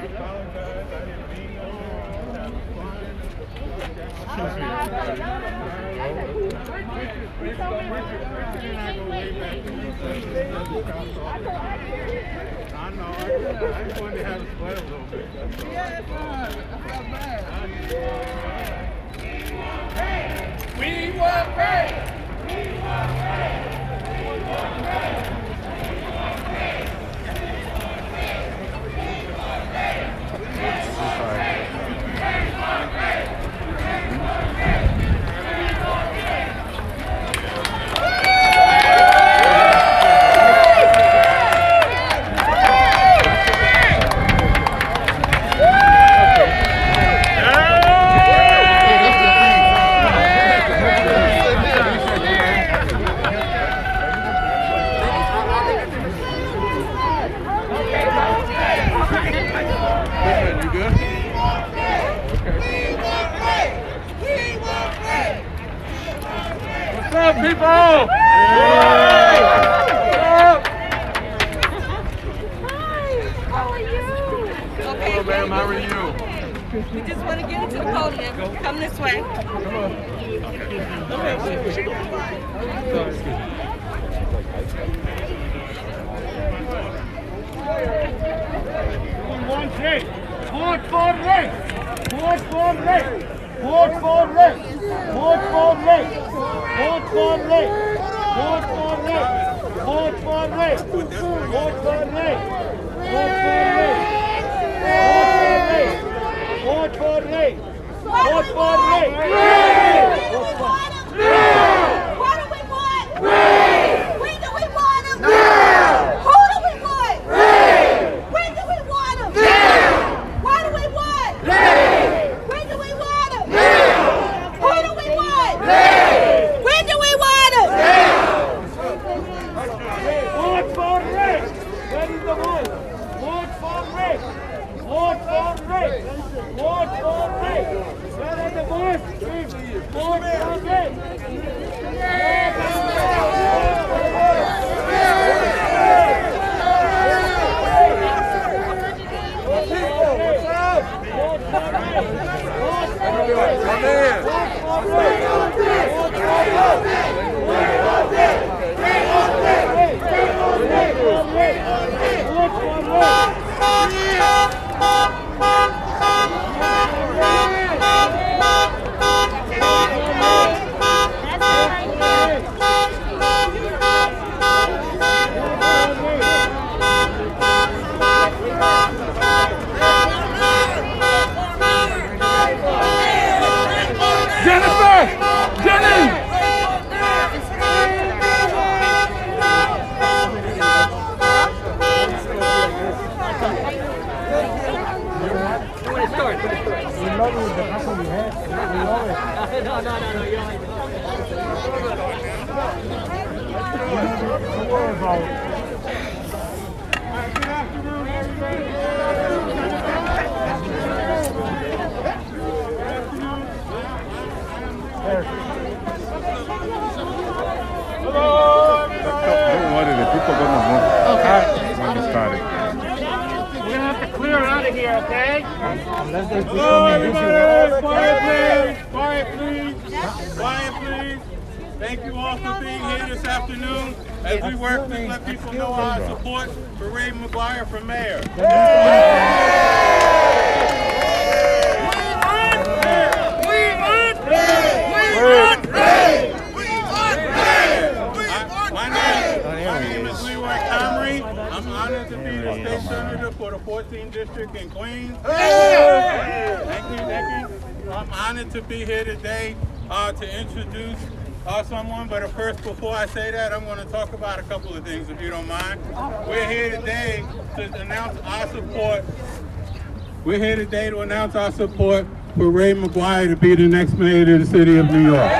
apologize. I didn't mean no I know. I just wanted to have a sweat a little bit. Yeah, it's fine. That's not bad. We want pay. We want pay. We want pay. What's up, people? Hi, how are you? Okay, Hello, ma'am. How are you? we just want to get into the podium. Come this way. One thing. Vote for Meeks. Vote for Meeks. Vote for Meeks. Vote for Meeks. Vote for Meeks. Vote for Meeks. Vote for Meeks. Vote for Meeks. Vote for Meeks. Vote for Meeks. Vote for Meeks. What do we want? When do we want them? Who do we want? When do we want them? What do we want? When do we want them? Who do we want? When do we want them? Vote for Meeks. Where is the vote? Vote for Meeks. Vote for Meeks. Vote for Meeks. Where are the votes? Vote for Meeks. Don't worry, the people are gonna move. Okay. When we started. We're gonna have to clear out of here, okay? Hello, everybody. Quiet, please. Quiet, please. Quiet, please. Thank you all for being here this afternoon as we work to let people know our support for Ray McGuire for mayor. My name is I'm honored to be the state senator for the 14th district in Queens. Thank you. I'm honored to be here today to introduce someone, but first, before I say that, I'm going to talk about a couple of things, if you don't mind. We're here today to announce our support. We're here today to announce our support for Ray McGuire to be the next mayor of the city of New York.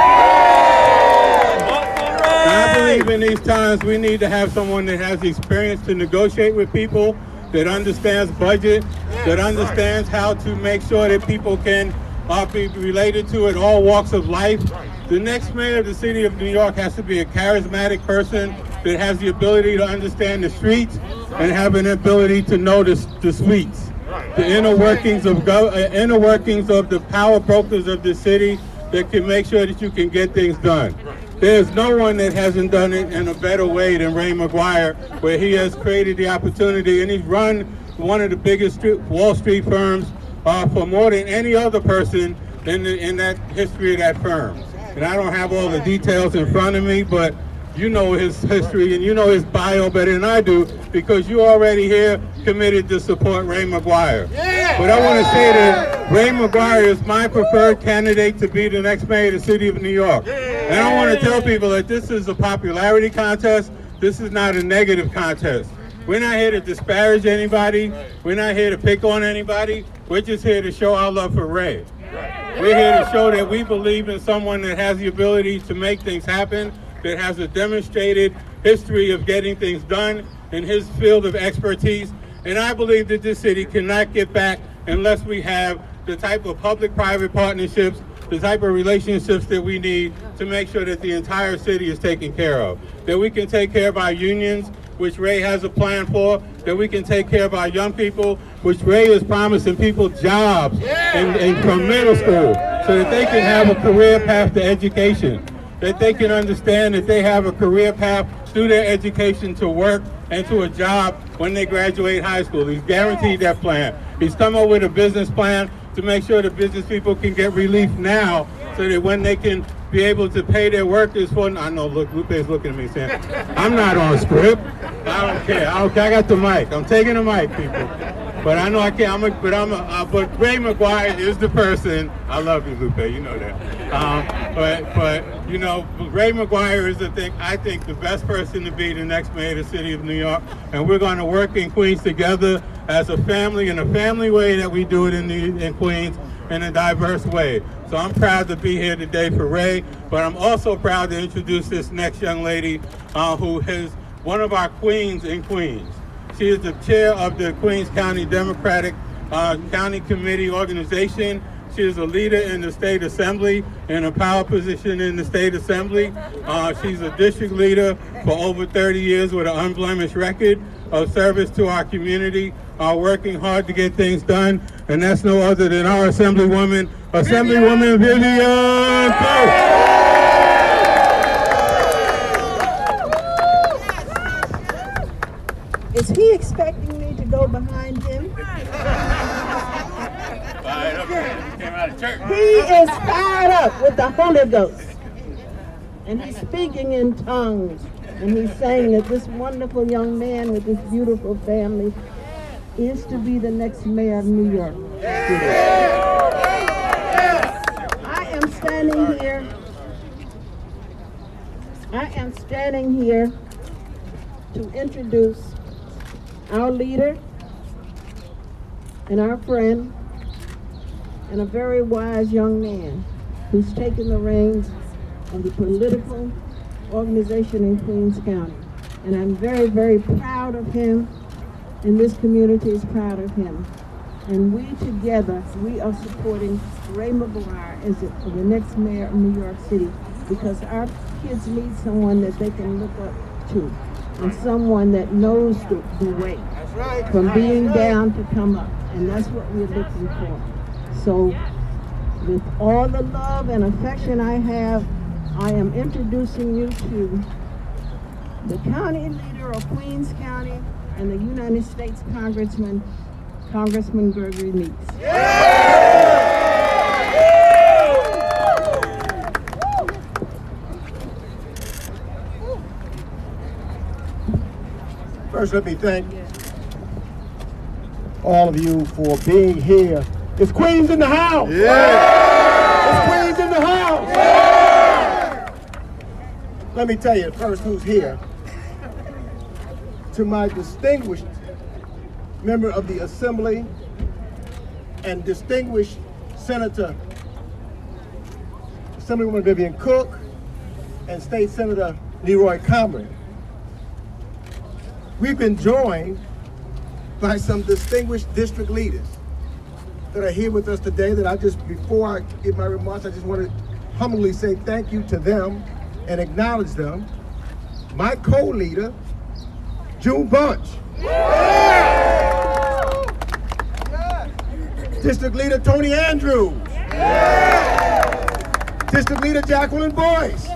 And I believe in these times we need to have someone that has the experience to negotiate with people, that understands budget, that understands how to make sure that people can be related to in all walks of life. The next mayor of the city of New York has to be a charismatic person that has the ability to understand the streets and have an ability to know the sweets. the inner workings of the power brokers of the city that can make sure that you can get things done. There's no one that hasn't done it in a better way than Ray McGuire, where he has created the opportunity, and he's run one of the biggest Wall Street firms for more than any other person in that history of that firm. And I don't have all the details in front of me, but you know his history and you know his bio better than I do, because you already here committed to support Ray McGuire. Yeah. But I want to say that Ray McGuire is my preferred candidate to be the next mayor of the city of New York. Yeah. And I want to tell people that this is a popularity contest. This is not a negative contest. We're not here to disparage anybody. We're not here to pick on anybody. We're just here to show our love for Ray. We're here to show that we believe in someone that has the ability to make things happen, that has a demonstrated history of getting things done in his field of expertise. And I believe that this city cannot get back unless we have the type of public-private partnerships, the type of relationships that we need to make sure that the entire city is taken care of. That we can take care of our unions, which Ray has a plan for, that we can take care of our young people, which Ray is promising people jobs from middle school, so that they can have a career path to education, that they can understand that they have a career path through their education to work and to a job when they graduate high school. He's guaranteed that plan. He's come up with a business plan to make sure that business people can get relief now, so that when they can be able to pay their workers for, I know, look, Lupe's looking at me saying, I'm not on script. I don't care. I got the mic. I'm taking the mic, people. But I know I can't. But Ray McGuire is the person. I love you, Lupe. You know that. But you know, Ray McGuire is I think the best person to be the next mayor of the city of New York. And we're going to work in Queens together as a family, in a family way that we do it in Queens, in a diverse way. So I'm proud to be here today for Ray, but I'm also proud to introduce this next young lady who is one of our queens in Queens. She is the chair of the Queens County Democratic County Committee organization. She is a leader in the State Assembly, in a power position in the State Assembly. She's a district leader for over 30 years with an unblemished record of service to our community, working hard to get things done. And that's no other than our Assemblywoman Vivian Pope. Is he expecting me to go behind him? He is fired up with the Holy Ghost. And he's speaking in tongues. And he's saying that this wonderful young man with this beautiful family is to be the next mayor of New York. I am standing here to introduce our leader and our friend and a very wise young man who's taken the reins of the political organization in Queens County. And I'm very, very proud of him, and this community is proud of him. And we together, we are supporting Ray McGuire as the next mayor of New York City, because our kids need someone that they can look up to, and someone that knows the way from being down to come up. And that's what we're looking for. So with all the love and affection I have, I am introducing you to the county leader of Queens County and the United States Congressman Gregory Meeks. First, let me thank all of you for being here. Is Queens in the house? Yeah! Is Queens in the house? Yeah! Let me tell you first who's here. To my distinguished member of the Assembly and distinguished Senator, Assemblywoman Vivian Cook, and State Senator Leroy Comrie. We've been joined by some distinguished district leaders that are here with us today that before I give my remarks, I just want to humbly say thank you to them and acknowledge them. My co-leader, June Bunch. District Leader Tony Andrews. District Leader Jacqueline Boyce.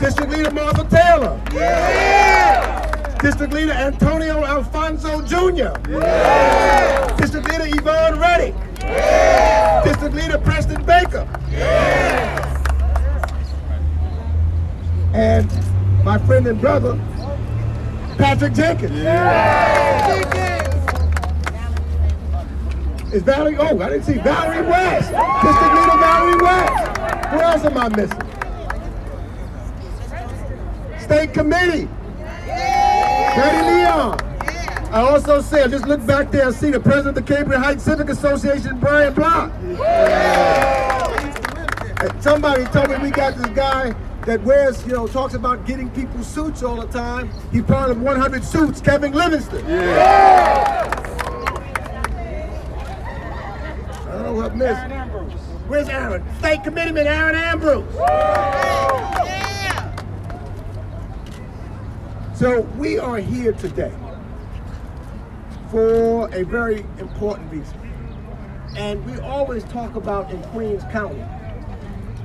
District Leader Martha Taylor. District Leader Antonio Alfonso Jr. District Leader Yvonne Reddick. District Leader Preston Baker. And my friend and brother, Patrick Jenkins. Is Valerie, oh, I didn't see Valerie West. District Leader Valerie West. Who else am I missing? State Committee. Freddie Leon. I also see, I just look back there and see the president of the Cambria Heights Civic Association, Brian Block. And somebody told me we got this guy that wears, talks about getting people suits all the time. He part of 100 Suits, Kevin Livingston. I don't know what missed. Where's Aaron? State Committeeman Aaron Ambrose. So we are here today for a very important reason. And we always talk about in Queens County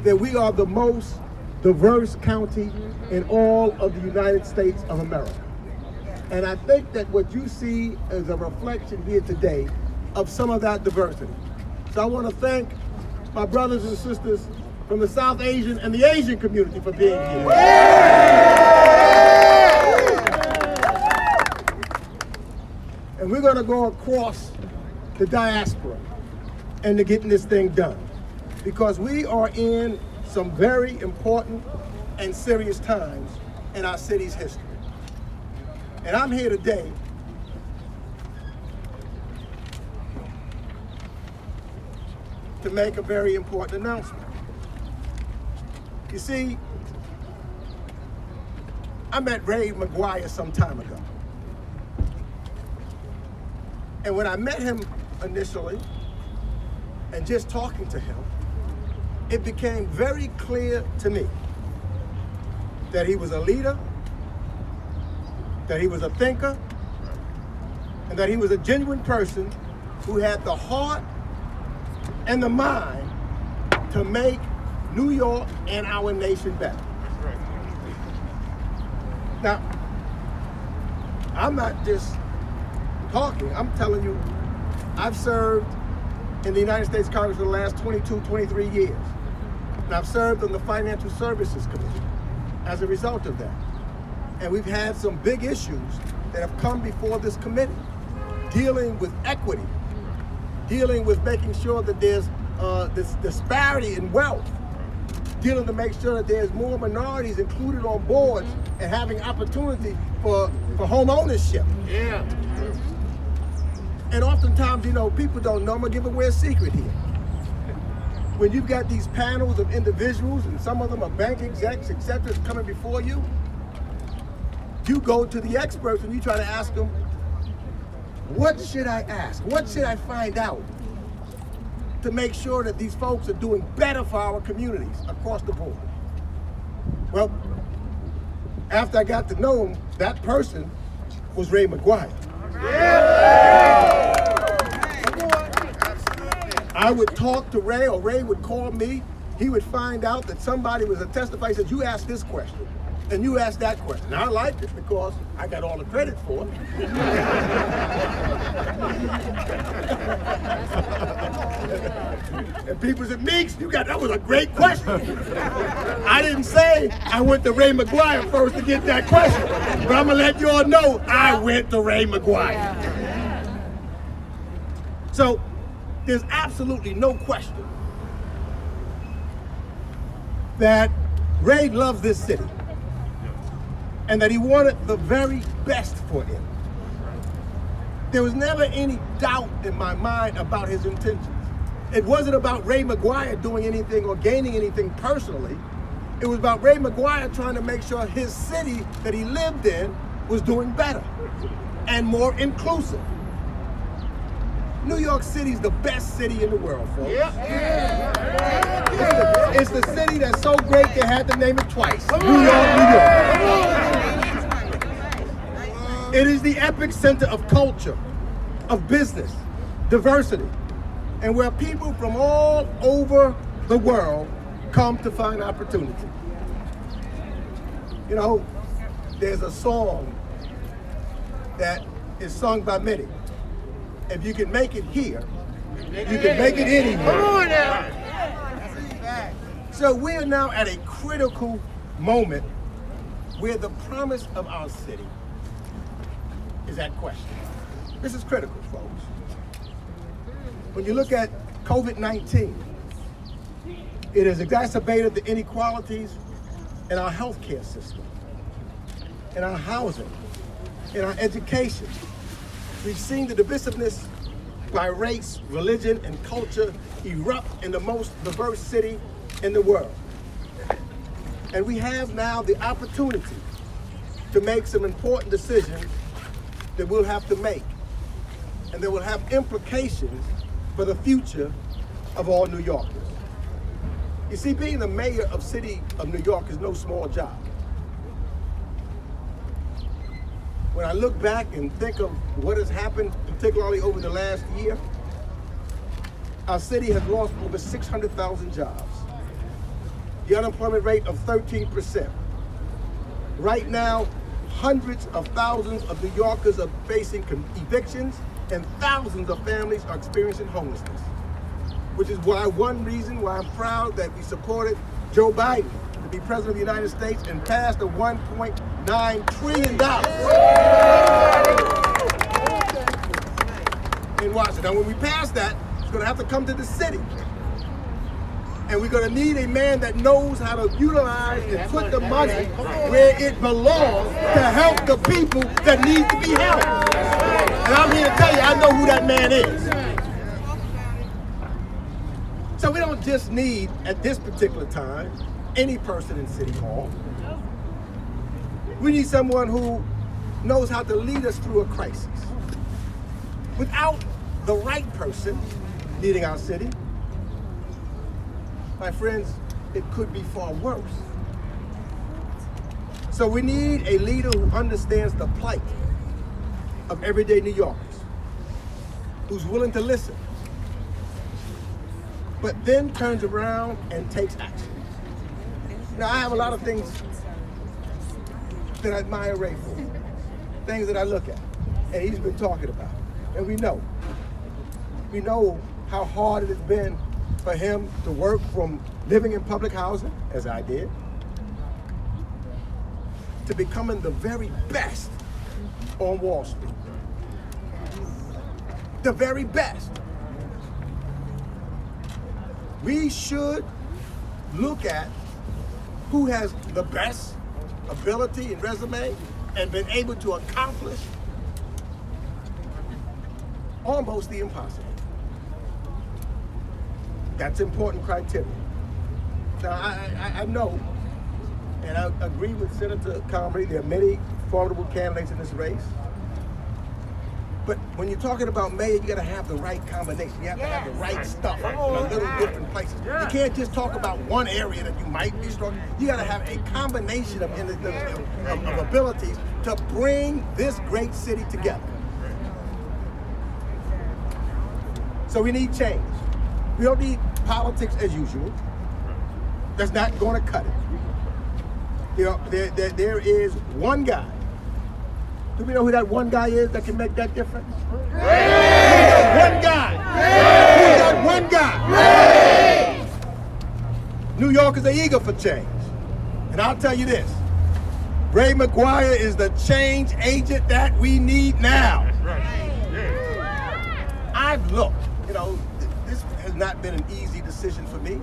that we are the most diverse county in all of the United States of America. And I think that what you see is a reflection here today of some of that diversity. So I want to thank my brothers and sisters from the South Asian and the Asian community for being here. And we're going to go across the diaspora and to getting this thing done, because we are in some very important and serious times in our city's history. And I'm here today to make a very important announcement. You see, I met Ray McGuire some time ago. And when I met him initially, and just talking to him, it became very clear to me that he was a leader, that he was a thinker, and that he was a genuine person who had the heart and the mind to make New York and our nation better. Now, I'm not just talking, I'm telling you, I've served in the United States Congress for the last 22, 23 years. And I've served on the Financial Services Committee as a result of that. And we've had some big issues that have come before this committee, dealing with equity, dealing with making sure that there's this disparity in wealth, dealing to make sure that there's more minorities included on boards and having opportunity for home ownership. Yeah. And oftentimes, people don't know. I'm gonna give away a secret here. When you've got these panels of individuals, and some of them are bank execs, etc., coming before you, you go to the experts and you try to ask them, what should I ask? What should I find out to make sure that these folks are doing better for our communities across the board? Well, after I got to know him, that person was Ray McGuire. I would talk to Ray, or Ray would call me. He would find out that somebody was a testifier. He said, you asked this question, and you asked that question. And I liked it because I got all the credit for it. And people said, Meeks, that was a great question. I didn't say I went to Ray McGuire first to get that question, but I'm gonna let you all know I went to Ray McGuire. So there's absolutely no question that Ray loves this city and that he wanted the very best for it. There was never any doubt in my mind about his intentions. It wasn't about Ray McGuire doing anything or gaining anything personally. It was about Ray McGuire trying to make sure his city that he lived in was doing better and more inclusive. New York City's the best city in the world, folks. Yep. It's the city that's so great they had to name it twice. New York, New York. It is the epic center of culture, of business, diversity, and where people from all over the world come to find opportunity. You know, there's a song that is sung by many. If you can make it here, you can make it anywhere. Come on now. So we're now at a critical moment where the promise of our city is at question. This is critical, folks. When you look at COVID-19, it has exacerbated the inequalities in our healthcare system, in our housing, in our education. We've seen the divisiveness by race, religion, and culture erupt in the most diverse city in the world. And we have now the opportunity to make some important decisions that we'll have to make, and that will have implications for the future of all New Yorkers. You see, being the mayor of City of New York is no small job. When I look back and think of what has happened, particularly over the last year, our city has lost over 600,000 jobs. The unemployment rate of 13%. Right now, hundreds of thousands of New Yorkers are facing evictions, and thousands of families are experiencing homelessness. Which is one reason why I'm proud that we supported Joe Biden to be president of the United States and passed a $1.9 trillion in Washington. Now, when we pass that, it's going to have to come to the city. And we're going to need a man that knows how to utilize and put the money where it belongs to help the people that need to be helped. And I'm here to tell you, I know who that man is. So we don't just need, at this particular time, any person in City Hall. We need someone who knows how to lead us through a crisis. Without the right person leading our city, my friends, it could be far worse. So we need a leader who understands the plight of everyday New Yorkers, who's willing to listen, but then turns around and takes action. Now, I have a lot of things that I admire Ray for, things that I look at, and he's been talking about. And we know how hard it has been for him to work from living in public housing, as I did, to becoming the very best on Wall Street. The very best. We should look at who has the best ability and resume and been able to accomplish almost the impossible. That's important criteria. Now, I know, and I agree with Senator Comrie, there are many formidable candidates in this race. But when you're talking about mayor, you gotta have the right combination. You have to have the right stuff in a little different places. You can't just talk about one area that you might be strong. You gotta have a combination of abilities to bring this great city together. So we need change. We don't need politics as usual. That's not gonna cut it. You know, there is one guy. Do we know who that one guy is that can make that difference? Ray! One guy. Ray! Who's that one guy? Ray! New Yorkers are eager for change. And I'll tell you this, Ray McGuire is the change agent that we need now. That's right. Yeah. I've looked, this has not been an easy decision for me.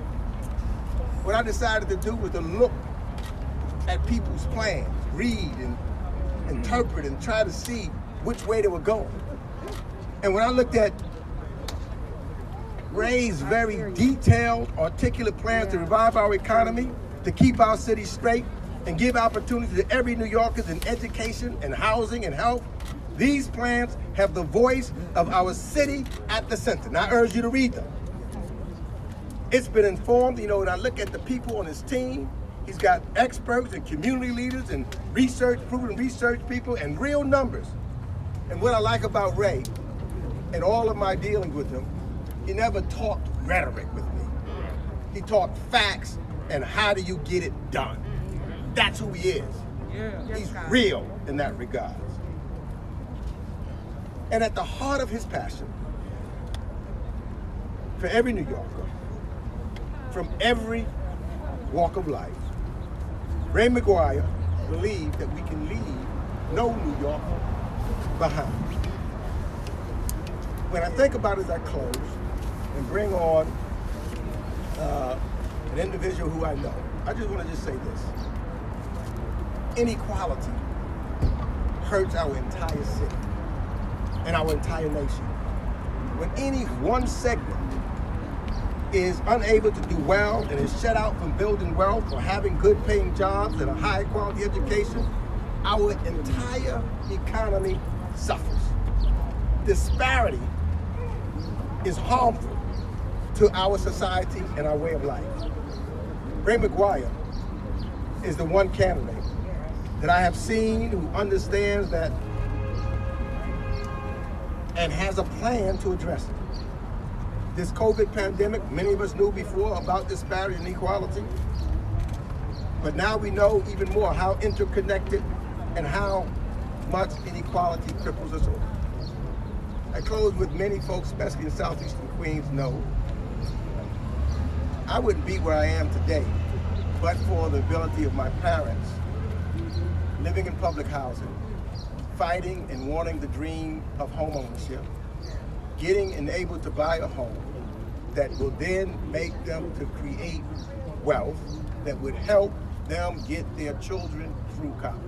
What I decided to do was to look at people's plans, read and interpret and try to see which way they were going. And when I looked at Ray's very detailed, articulate plans to revive our economy, to keep our city straight, and give opportunity to every New Yorker in education and housing and health, these plans have the voice of our city at the center. And I urge you to read them. It's been informed, when I look at the people on his team, he's got experts and community leaders and proven research people and real numbers. And what I like about Ray in all of my dealings with him, he never talked rhetoric with me. He talked facts and how do you get it done. That's who he is. He's real in that regard. And at the heart of his passion for every New Yorker, from every walk of life, Ray McGuire believed that we can leave no New Yorker behind. When I think about it as I close and bring on an individual who I know, I just want to just say this. Inequality hurts our entire city and our entire nation. When any one segment is unable to do well and is shut out from building wealth or having good paying jobs and a high quality education, our entire economy suffers. Disparity is harmful to our society and our way of life. Ray McGuire is the one candidate that I have seen who understands that and has a plan to address it. This COVID pandemic, many of us knew before about disparity and inequality, but now we know even more how interconnected and how much inequality cripples us all. I close with many folks, especially in Southeastern Queens, know I wouldn't be where I am today, but for the ability of my parents living in public housing, fighting and wanting the dream of homeownership, getting and able to buy a home that will then make them to create wealth that would help them get their children through college.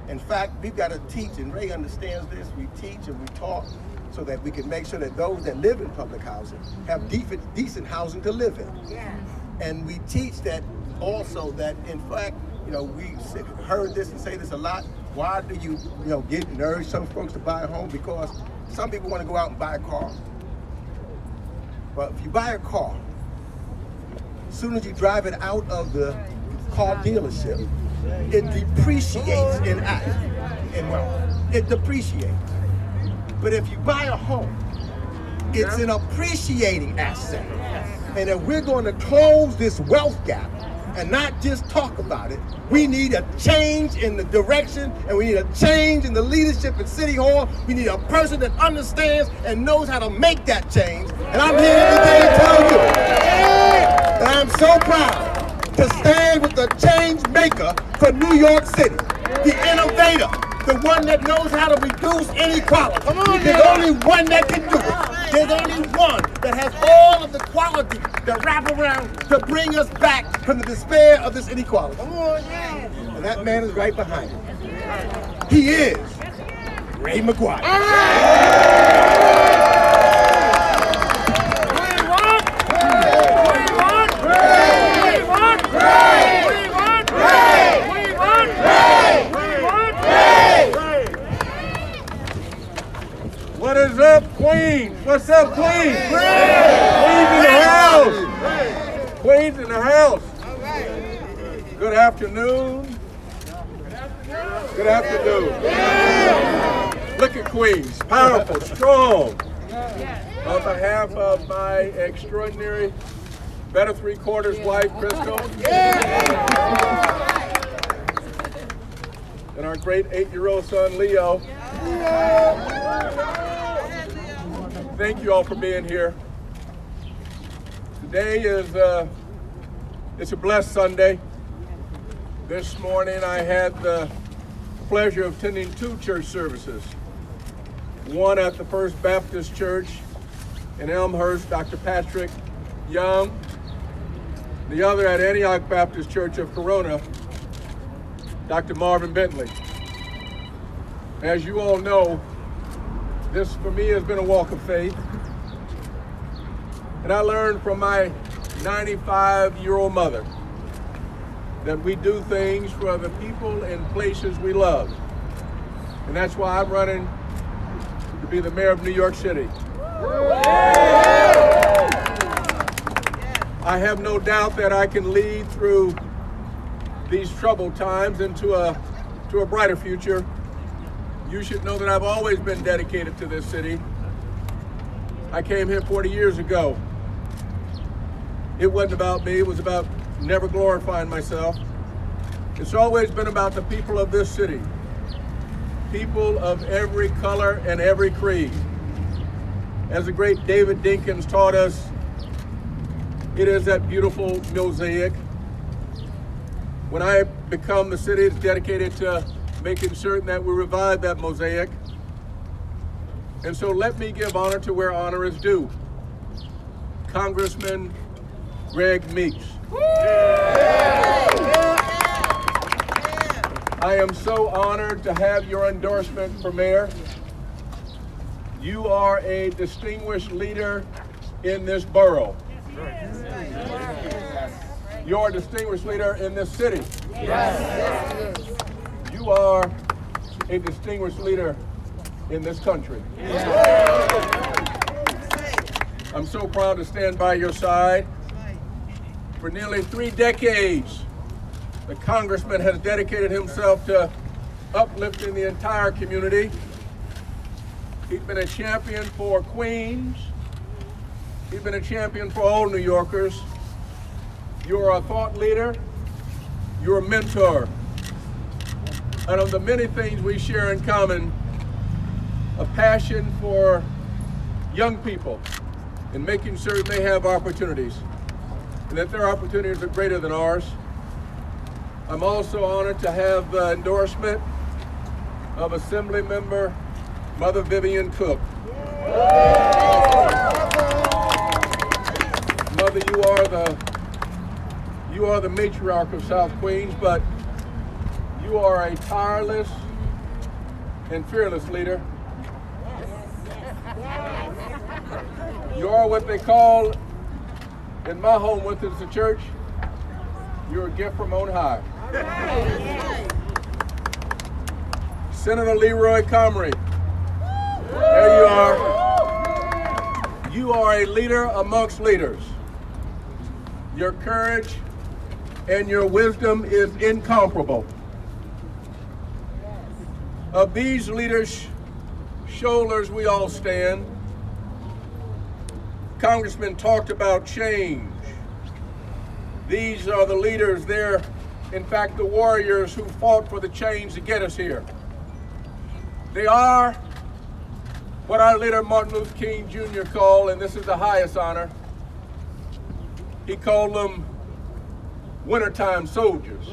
In fact, we've got to teach, and Ray understands this, we teach and we talk so that we can make sure that those that live in public housing have decent housing to live in. Yes. And we teach that also that, in fact, we heard this and say this a lot. Why do you, get and urge some folks to buy a home? Because some people want to go out and buy a car. But if you buy a car, as soon as you drive it out of the car dealership, it depreciates in wealth. It depreciates. But if you buy a home, it's an appreciating asset. And if we're going to close this wealth gap and not just talk about it, we need a change in the direction, and we need a change in the leadership at City Hall. We need a person that understands and knows how to make that change. And I'm here today to tell you that I'm so proud to stand with the change maker for New York City, the innovator, the one that knows how to reduce inequality. There's only one that can do it. There's only one that has all of the qualities that wrap around to bring us back from the despair of this inequality. And that man is right behind him. He is Ray McGuire. What is up, Queens? What's up, Queens? Queens in the house. Queens in the house. Good afternoon. Good afternoon. Look at Queens. Powerful, strong. On behalf of my extraordinary, better three-quarters wife, Crystal. And our great 8-year-old son, Leo. Thank you all for being here. Today is it's a blessed Sunday. This morning I had the pleasure of attending 2 church services. One at the First Baptist Church in Elmhurst, Dr. Patrick Young. The other at Antioch Baptist Church of Corona, Dr. Marvin Bentley. As you all know, this for me has been a walk of faith. And I learned from my 95-year-old mother that we do things for the people and places we love. And that's why I'm running to be the mayor of New York City. I have no doubt that I can lead through these troubled times into a brighter future. You should know that I've always been dedicated to this city, I came here 40 years ago. It wasn't about me, it was about never glorifying myself. It's always been about the people of this city. People of every color and every creed. As the great David Dinkins taught us, it is that beautiful mosaic. When I become the city, it's dedicated to making certain that we revive that mosaic. And so let me give honor to where honor is due. Congressman Greg Meeks. I am so honored to have your endorsement for mayor. You are a distinguished leader in this borough. You're a distinguished leader in this city. You are a distinguished leader in this country. I'm so proud to stand by your side. For nearly 3 decades, the Congressman has dedicated himself to uplifting the entire community. He's been a champion for Queens. He's been a champion for all New Yorkers. You're a thought leader. You're a mentor. And of the many things we share in common, a passion for young people and making certain they have opportunities and that their opportunities are greater than ours. I'm also honored to have the endorsement of Assembly Member Mother Vivian Cook. Mother, you are the matriarch of South Queens, but you are a tireless and fearless leader. You are what they call, in my home with us, the church, you're a gift from on high. Senator Leroy Comrie, there you are. You are a leader amongst leaders. Your courage and your wisdom is incomparable. Of these leaders' shoulders we all stand. Congressman talked about change. These are the leaders. They're, in fact, the warriors who fought for the change to get us here. They are what our leader Martin Luther King Jr. called, and this is the highest honor, he called them wintertime soldiers.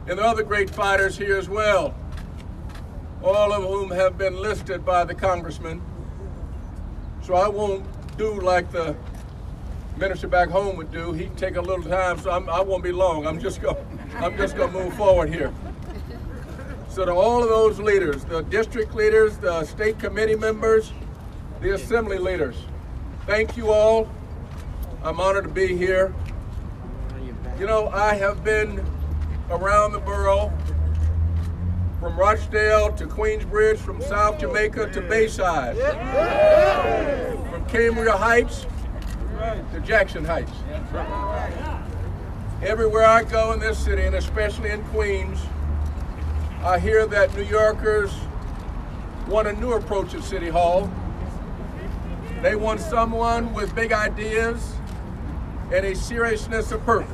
And the other great fighters here as well, all of whom have been listed by the Congressman. So I won't do like the minister back home would do. He'd take a little time, so I won't be long. I'm just gonna move forward here. So to all of those leaders, the district leaders, the state committee members, the assembly leaders, thank you all. I'm honored to be here. You know, I have been around the borough, from Rochdale to Queensbridge, from South Jamaica to Bayside, from Cambria Heights to Jackson Heights. Everywhere I go in this city, and especially in Queens, I hear that New Yorkers want a new approach at City Hall. They want someone with big ideas and a seriousness of purpose.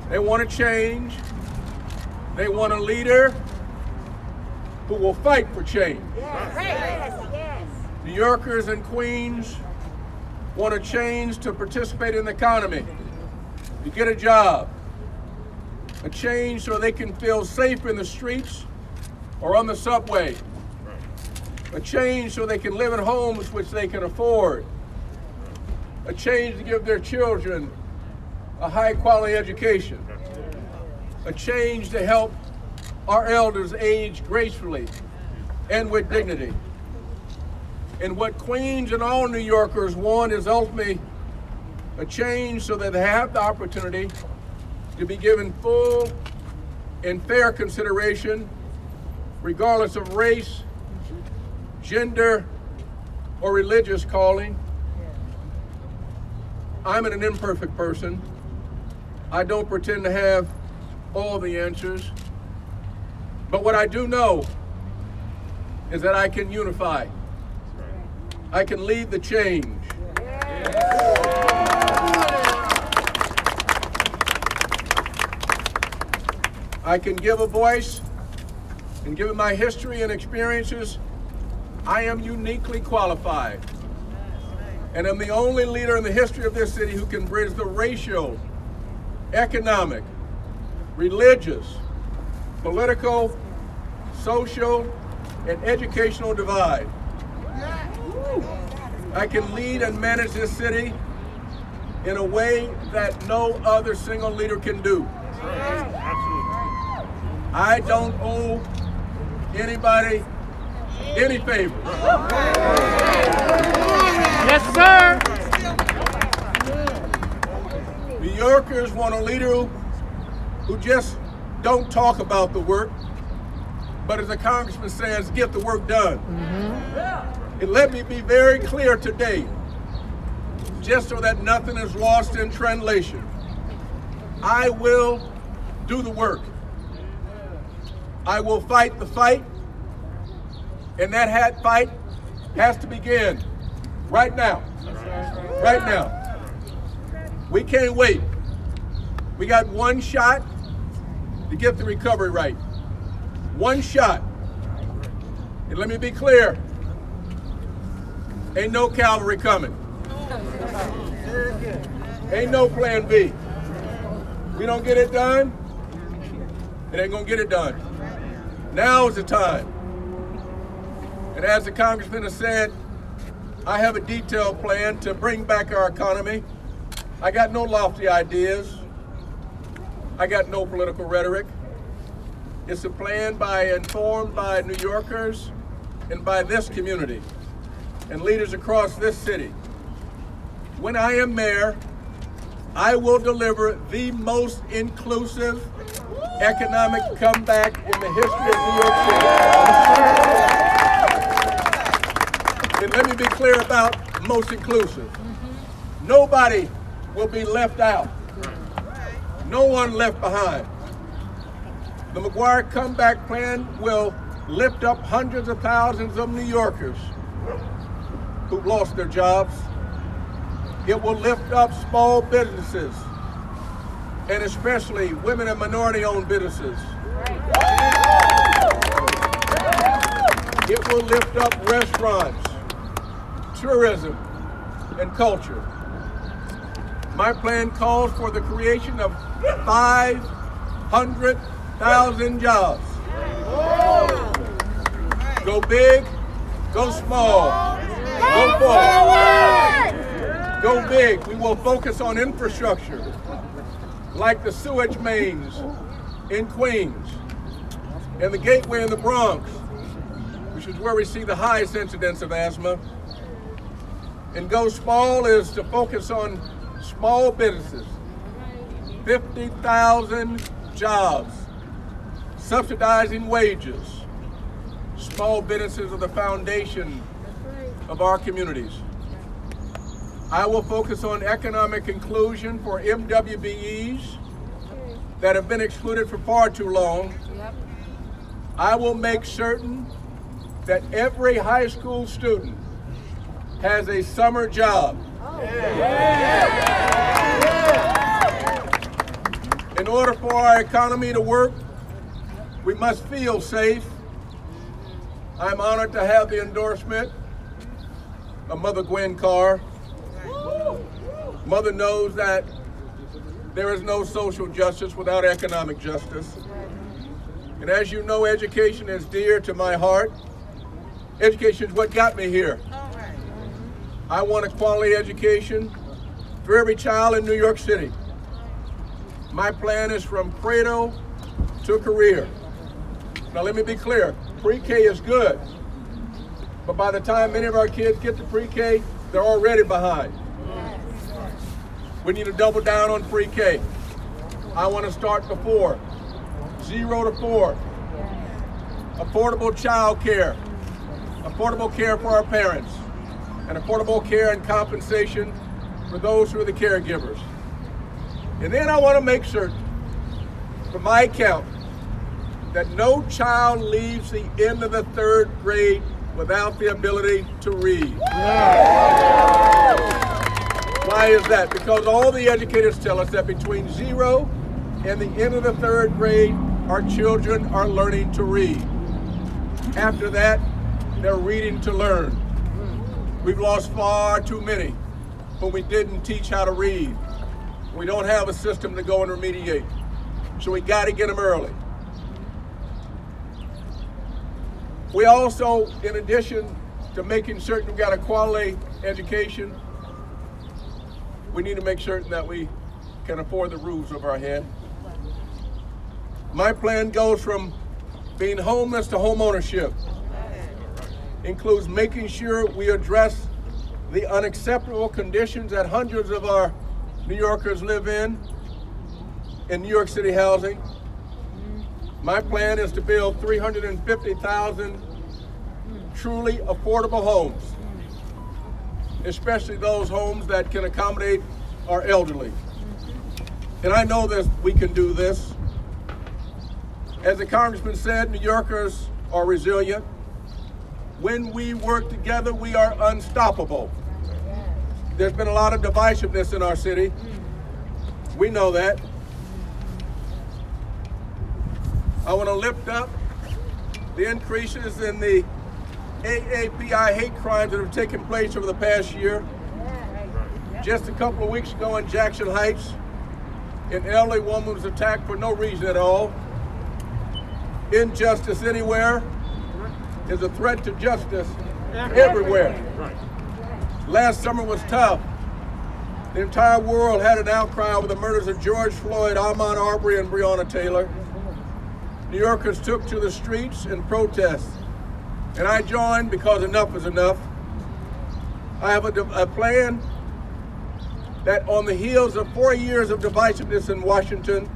They want to change. They want a leader who will fight for change. Yes. New Yorkers and Queens want to change to participate in the economy, to get a job, a change so they can feel safe in the streets or on the subway, a change so they can live in homes which they can afford, a change to give their children a high-quality education, a change to help our elders age gracefully and with dignity. And what Queens and all New Yorkers want is ultimately a change so that they have the opportunity to be given full and fair consideration, regardless of race, gender, or religious calling. I'm an imperfect person. I don't pretend to have all the answers. But what I do know is that I can unify. I can lead the change. I can give a voice, and given my history and experiences, I am uniquely qualified. And I'm the only leader in the history of this city who can bridge the racial, economic, religious, political, social, and educational divide. I can lead and manage this city in a way that no other single leader can do. I don't owe anybody any favor. Yes, sir. New Yorkers want a leader who just don't talk about the work, but as the Congressman says, get the work done. And let me be very clear today, just so that nothing is lost in translation. I will do the work. I will fight the fight, and that fight has to begin right now. Right now. We can't wait. We got one shot to get the recovery right. One shot. And let me be clear, ain't no cavalry coming. Ain't no plan B. We don't get it done, it ain't gonna get it done. Now is the time. And as the Congressman has said, I have a detailed plan to bring back our economy. I got no lofty ideas. I got no political rhetoric. It's a plan informed by New Yorkers and by this community and leaders across this city. When I am mayor, I will deliver the most inclusive economic comeback in the history of New York City. And let me be clear about most inclusive. Nobody will be left out. No one left behind. The McGuire comeback plan will lift up hundreds of thousands of New Yorkers who've lost their jobs. It will lift up small businesses, and especially women and minority-owned businesses. It will lift up restaurants, tourism, and culture. My plan calls for the creation of 500,000 jobs. Go big, go small, go forward. Go big. We will focus on infrastructure, like the sewage mains in Queens and the gateway in the Bronx, which is where we see the highest incidence of asthma. And go small is to focus on small businesses, 50,000 jobs, subsidizing wages. Small businesses are the foundation of our communities. I will focus on economic inclusion for MWBEs that have been excluded for far too long. I will make certain that every high school student has a summer job. In order for our economy to work, we must feel safe. I'm honored to have the endorsement of Mother Gwen Carr. Mother knows that there is no social justice without economic justice. And as you know, education is dear to my heart. Education is what got me here. I want a quality education for every child in New York City. My plan is from cradle to career. Now let me be clear, pre-K is good, but by the time many of our kids get to pre-K, they're already behind. We need to double down on pre-K. I want to start before, 0 to 4. Affordable child care, affordable care for our parents, and affordable care and compensation for those who are the caregivers. And then I want to make certain, for my account, that no child leaves the end of the 3rd grade without the ability to read. Why is that? Because all the educators tell us that between 0 and the end of the 3rd grade, our children are learning to read. After that, they're reading to learn. We've lost far too many when we didn't teach how to read. We don't have a system to go and remediate. So we got to get them early. We also, in addition to making certain we've got a quality education, we need to make certain that we can afford the roofs over our head. My plan goes from being homeless to home ownership. Includes making sure we address the unacceptable conditions that hundreds of our New Yorkers live in New York City housing. My plan is to build 350,000 truly affordable homes, especially those homes that can accommodate our elderly. And I know that we can do this. As the Congressman said, New Yorkers are resilient. When we work together, we are unstoppable. There's been a lot of divisiveness in our city. We know that. I want to lift up the increases in the AAPI hate crimes that have taken place over the past year. Just a couple of weeks ago in Jackson Heights, an elderly woman was attacked for no reason at all. Injustice anywhere is a threat to justice everywhere. Last summer was tough. The entire world had an outcry over the murders of George Floyd, Ahmaud Arbery, and Breonna Taylor. New Yorkers took to the streets in protest, and I joined because enough is enough. I have a plan that on the heels of 4 years of divisiveness in Washington,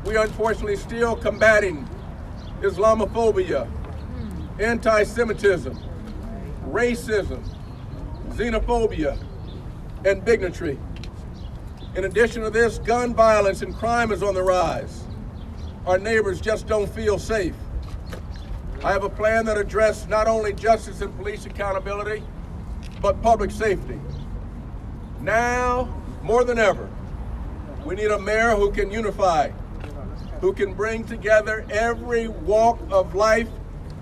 we are unfortunately still combating Islamophobia, anti-Semitism, racism, xenophobia, and bigotry. In addition to this, gun violence and crime is on the rise. Our neighbors just don't feel safe. I have a plan that addresses not only justice and police accountability, but public safety. Now, more than ever, we need a mayor who can unify, who can bring together every walk of life,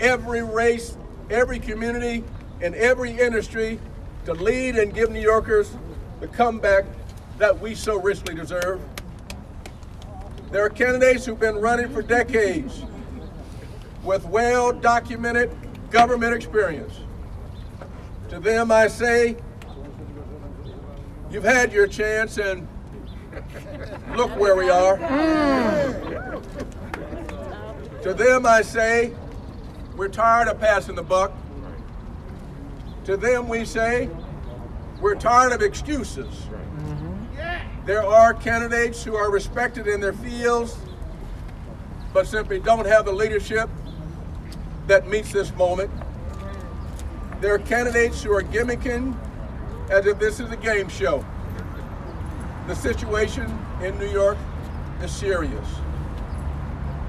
every race, every community, and every industry to lead and give New Yorkers the comeback that we so richly deserve. There are candidates who've been running for decades with well-documented government experience. To them I say, you've had your chance and look where we are. To them I say, we're tired of passing the buck. To them we say, we're tired of excuses. There are candidates who are respected in their fields, but simply don't have the leadership that meets this moment. There are candidates who are gimmicking as if this is a game show. The situation in New York is serious.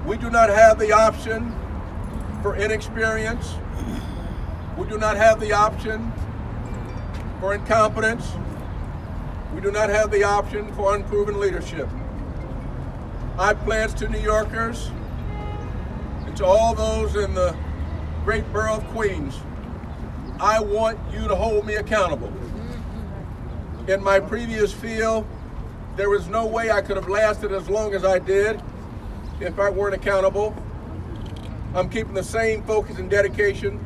We do not have the option for inexperience. We do not have the option for incompetence. We do not have the option for unproven leadership. I pledge to New Yorkers and to all those in the great borough of Queens, I want you to hold me accountable. In my previous field, there was no way I could have lasted as long as I did if I weren't accountable. I'm keeping the same focus and dedication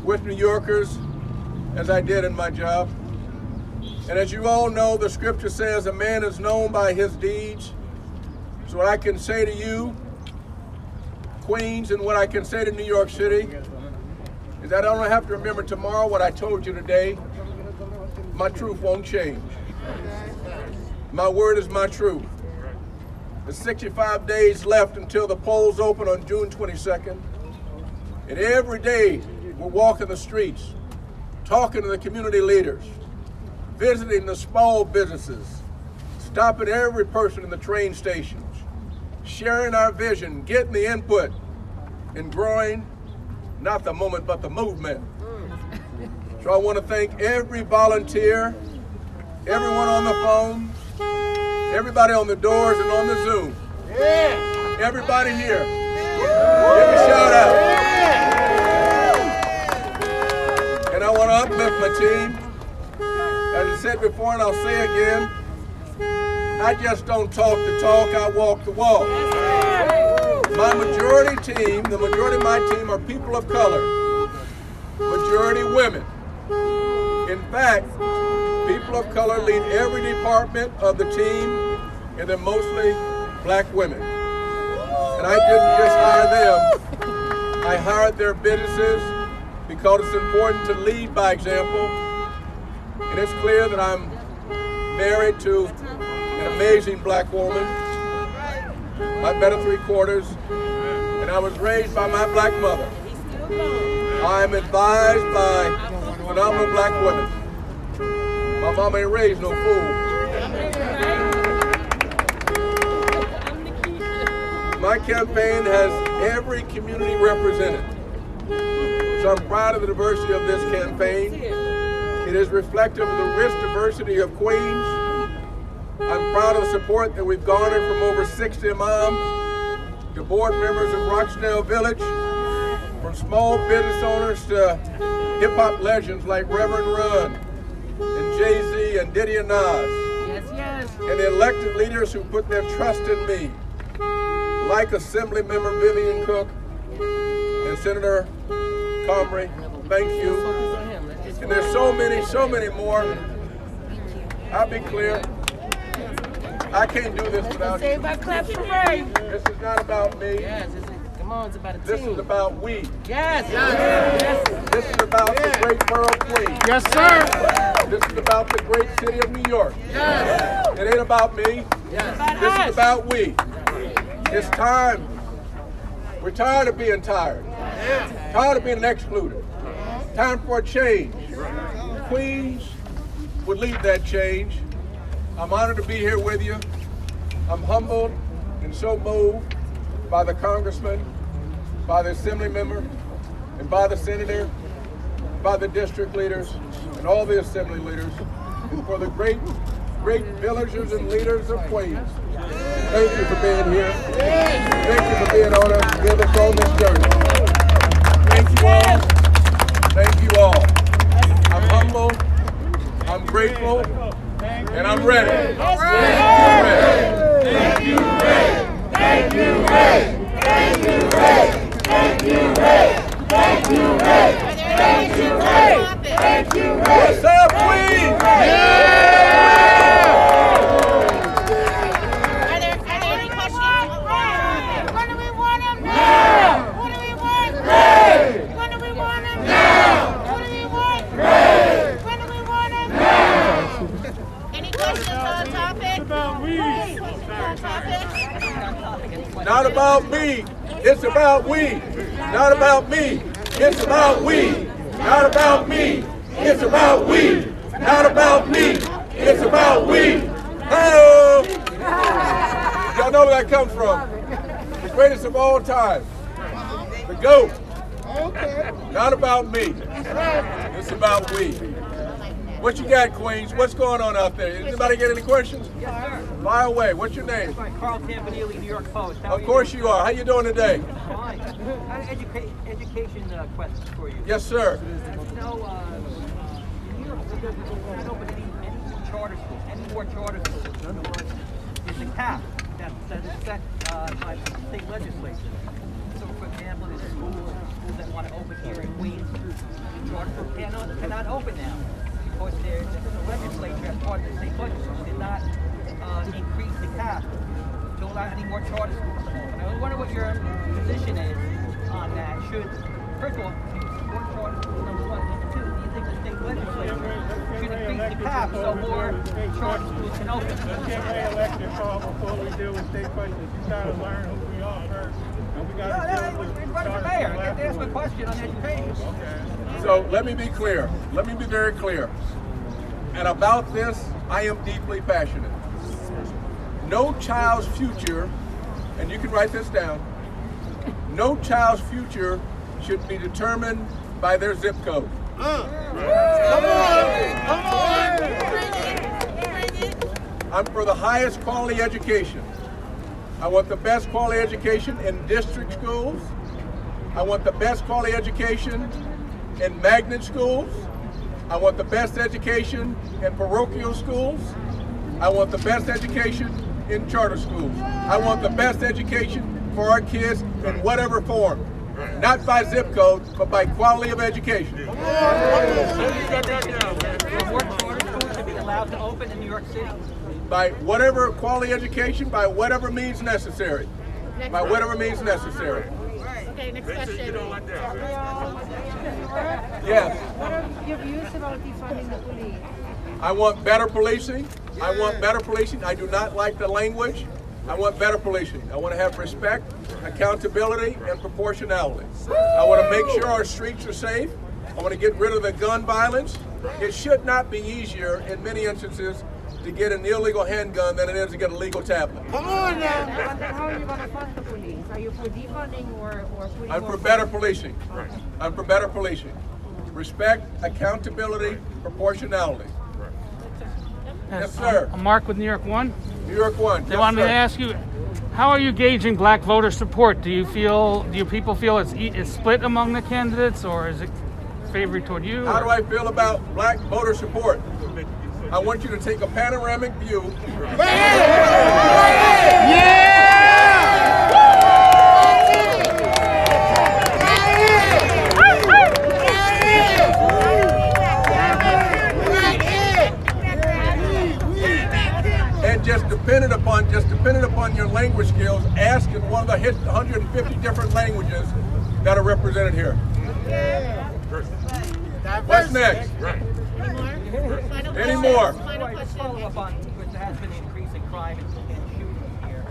with New Yorkers as I did in my job. And as you all know, the scripture says a man is known by his deeds. So what I can say to you, Queens, and what I can say to New York City is that I don't have to remember tomorrow what I told you today. My truth won't change. My word is my truth. There's 65 days left until the polls open on June 22nd. And every day we're walking the streets, talking to the community leaders, visiting the small businesses, stopping every person in the train stations, sharing our vision, getting the input in growing, not the moment, but the movement. So I want to thank every volunteer, everyone on the phone, everybody on the doors and on the Zoom. Everybody here. Give a shout out. And I want to uplift my team. As I said before, and I'll say again, I just don't talk the talk, I walk the walk. My majority team, the majority of my team are people of color, majority women. In fact, people of color lead every department of the team, and they're mostly black women. And I didn't just hire them, I hired their businesses because it's important to lead by example. And it's clear that I'm married to an amazing black woman, my better three-quarters, and I was raised by my black mother. I'm advised by phenomenal black women. My mama ain't raised no fool. My campaign has every community represented. So I'm proud of the diversity of this campaign. It is reflective of the rich diversity of Queens. I'm proud of the support that we've garnered from over 60 imams, to board members of Rochdale Village, from small business owners to hip-hop legends like Reverend Run and Jay-Z and Diddy and Nas. And the elected leaders who put their trust in me, like Assembly Member Vivian Cook and Senator Comrie. Thank you. And there's so many more. I'll be clear. I can't do this without you. This is not about me. Come on, it's about a team. This is about we. Yes. This is about the great borough of Queens. Yes, sir. This is about the great city of New York. It ain't about me. This is about we. It's time. We're tired of being tired. Tired of being excluded. Time for a change. Queens would lead that change. I'm honored to be here with you. I'm humbled and so moved by the Congressman, by the Assembly member, and by the Senator, by the district leaders, and all the Assembly leaders, for the great villagers and leaders of Queens. Thank you for being here. Thank you for being on us, with us on this journey. Thank you all. Thank you all. I'm humble, I'm grateful, and I'm ready. Thank you, Ray. Thank you, Ray. Thank you, Ray. Thank you, Ray. Thank you, Ray. Thank you, Ray. Thank you, Ray. What's up, Queens? Are there any questions? When do we want him? Now! What do we want? Ray! When do we want him? Now! What do we want? Ray! When do we want him? Now! Any questions on topic? Not about me, it's about we. Not about me, it's about we. Not about me, it's about we. Not about me, it's about we. Hello! Y'all know where that comes from. The greatest of all time. The GOAT. Not about me, it's about we. What you got, Queens? What's going on out there? Anybody get any questions? Yes, sir. Fire away. What's your name? Carl Campanile, New York Post. Of course you are. How you doing today? Fine. Education question for you. Yes, sir. You know, New York doesn't open any charter schools, any more charter schools. In other words, there's a cap that is set by the state legislature. So, for example, there's schools that want to open here in Queens. The charter schools cannot open now. Because the legislature, as part of the state budget, did not increase the cap to allow any more charter schools to open. I wonder what your position is on that. First of all, do you support charter schools, number one? Number two, do you think the state legislature should increase the cap so more charter schools can open? Let's get re-elected, Paul, before we deal with state questions. You gotta learn who we are first. And we gotta deal with Run for mayor. I get to ask my question on education. So let me be clear. Let me be very clear. And about this, I am deeply passionate. No child's future, and you can write this down, No child's future should be determined by their zip code. I'm for the highest quality education. I want the best quality education in district schools. I want the best quality education in magnet schools. I want the best education in parochial schools. I want the best education in charter schools. I want the best education for our kids in whatever form. Not by zip code, but by quality of education. More charter schools should be allowed to open in New York City. By whatever quality education, by whatever means necessary. By whatever means necessary. Okay, next question. Yes. What are your views about defunding the police? I want better policing. I want better policing. I do not like the language. I want better policing. I want to have respect, accountability, and proportionality. I want to make sure our streets are safe. I want to get rid of the gun violence. It should not be easier in many instances to get an illegal handgun than it is to get a legal tablet. Come on now! How are you going to fund the police? Are you for defunding or putting I'm for better policing. I'm for better policing. Respect, accountability, proportionality. Yes, sir. I'm Mark with New York One. New York One. They wanted me to ask you, how are you gauging black voter support? Do people feel it's split among the candidates, or is it favored toward you? How do I feel about black voter support? I want you to take a panoramic view. And just dependent upon your language skills, ask in one of the 150 different languages that are represented here. What's next? Any more? Follow up on, because there has been an increase in crime and shootings here.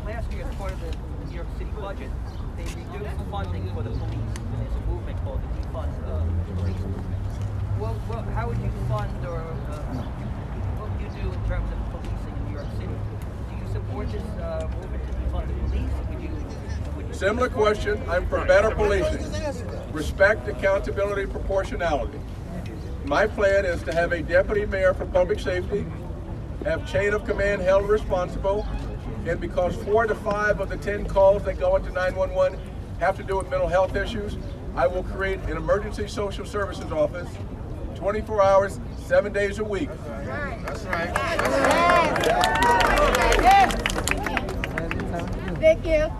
Last year, as part of the New York City budget, they reduced funding for the police. There's a movement called the defund police movement. Well, how would you fund, or what would you do in terms of policing in New York City? Do you support this movement to defund the police? Would you Similar question. I'm for better policing. Respect, accountability, proportionality. My plan is to have a deputy mayor for public safety, have chain of command held responsible, and because 4 to 5 of the 10 calls that go into 911 have to do with mental health issues, I will create an emergency social services office 24 hours, 7 days a week. That's right. Thank you.